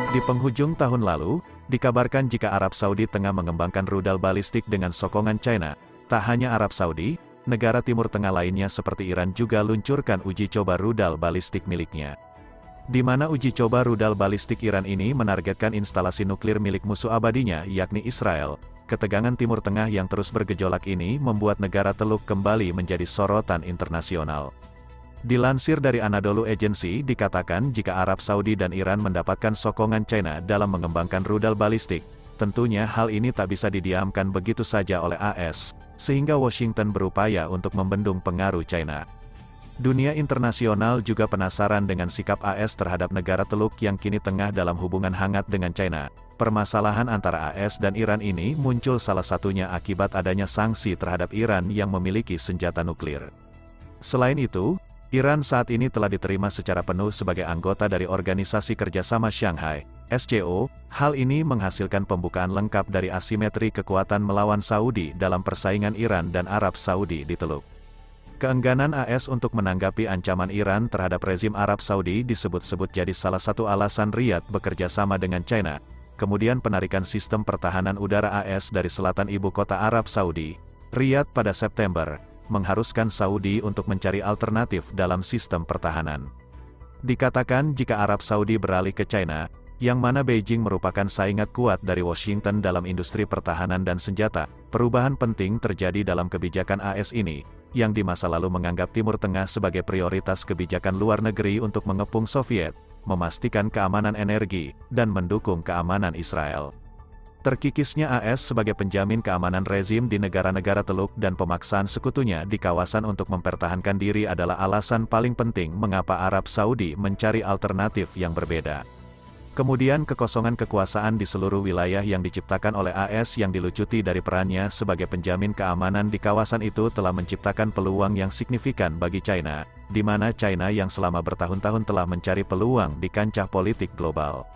Di penghujung tahun lalu, dikabarkan jika Arab Saudi tengah mengembangkan rudal balistik dengan sokongan China. Tak hanya Arab Saudi, negara Timur Tengah lainnya seperti Iran juga luncurkan uji coba rudal balistik miliknya. Di mana uji coba rudal balistik Iran ini menargetkan instalasi nuklir milik musuh abadinya yakni Israel. Ketegangan Timur Tengah yang terus bergejolak ini membuat negara Teluk kembali menjadi sorotan internasional. Dilansir dari Anadolu Agency dikatakan jika Arab Saudi dan Iran mendapatkan sokongan China dalam mengembangkan rudal balistik, tentunya hal ini tak bisa didiamkan begitu saja oleh AS, sehingga Washington berupaya untuk membendung pengaruh China. Dunia internasional juga penasaran dengan sikap AS terhadap negara Teluk yang kini tengah dalam hubungan hangat dengan China. Permasalahan antara AS dan Iran ini muncul salah satunya akibat adanya sanksi terhadap Iran yang memiliki senjata nuklir. Selain itu, Iran saat ini telah diterima secara penuh sebagai anggota dari Organisasi Kerjasama Shanghai, SCO. Hal ini menghasilkan pembukaan lengkap dari asimetri kekuatan melawan Saudi dalam persaingan Iran dan Arab Saudi di Teluk. Keengganan AS untuk menanggapi ancaman Iran terhadap rezim Arab Saudi disebut-sebut jadi salah satu alasan Riyadh bekerja sama dengan China. Kemudian penarikan sistem pertahanan udara AS dari selatan ibu kota Arab Saudi, Riyadh pada September, mengharuskan Saudi untuk mencari alternatif dalam sistem pertahanan. Dikatakan jika Arab Saudi beralih ke China, yang mana Beijing merupakan saingan kuat dari Washington dalam industri pertahanan dan senjata, perubahan penting terjadi dalam kebijakan AS ini, yang di masa lalu menganggap Timur Tengah sebagai prioritas kebijakan luar negeri untuk mengepung Soviet, memastikan keamanan energi, dan mendukung keamanan Israel. Terkikisnya AS sebagai penjamin keamanan rezim di negara-negara Teluk dan pemaksaan sekutunya di kawasan untuk mempertahankan diri adalah alasan paling penting mengapa Arab Saudi mencari alternatif yang berbeda. Kemudian kekosongan kekuasaan di seluruh wilayah yang diciptakan oleh AS yang dilucuti dari perannya sebagai penjamin keamanan di kawasan itu telah menciptakan peluang yang signifikan bagi China, di mana China yang selama bertahun-tahun telah mencari peluang di kancah politik global.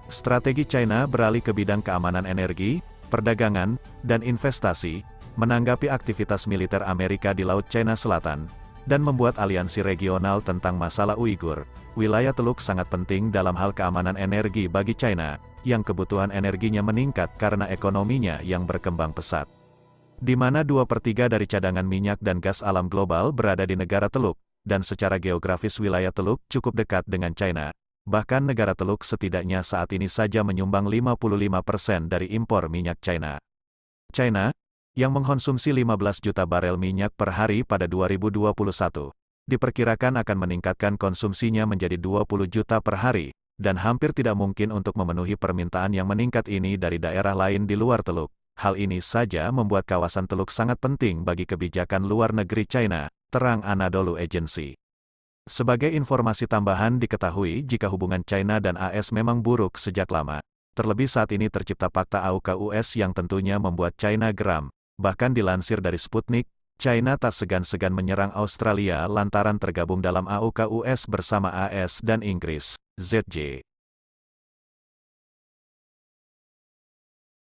Strategi China beralih ke bidang keamanan energi, perdagangan, dan investasi, menanggapi aktivitas militer Amerika di Laut China Selatan, dan membuat aliansi regional tentang masalah Uighur. Wilayah Teluk sangat penting dalam hal keamanan energi bagi China, yang kebutuhan energinya meningkat karena ekonominya yang berkembang pesat. Di mana 2/3 dari cadangan minyak dan gas alam global berada di negara Teluk, dan secara geografis wilayah Teluk cukup dekat dengan China. Bahkan negara Teluk setidaknya saat ini saja menyumbang 55% dari impor minyak China. China, yang mengkonsumsi 15 juta barel minyak per hari pada 2021, diperkirakan akan meningkatkan konsumsinya menjadi 20 juta per hari, dan hampir tidak mungkin untuk memenuhi permintaan yang meningkat ini dari daerah lain di luar Teluk. Hal ini saja membuat kawasan Teluk sangat penting bagi kebijakan luar negeri China, terang Anadolu Agency. Sebagai informasi tambahan diketahui jika hubungan China dan AS memang buruk sejak lama. Terlebih saat ini tercipta fakta AUKUS yang tentunya membuat China geram. Bahkan dilansir dari Sputnik, China tak segan-segan menyerang Australia lantaran tergabung dalam AUKUS bersama AS dan Inggris, ZJ.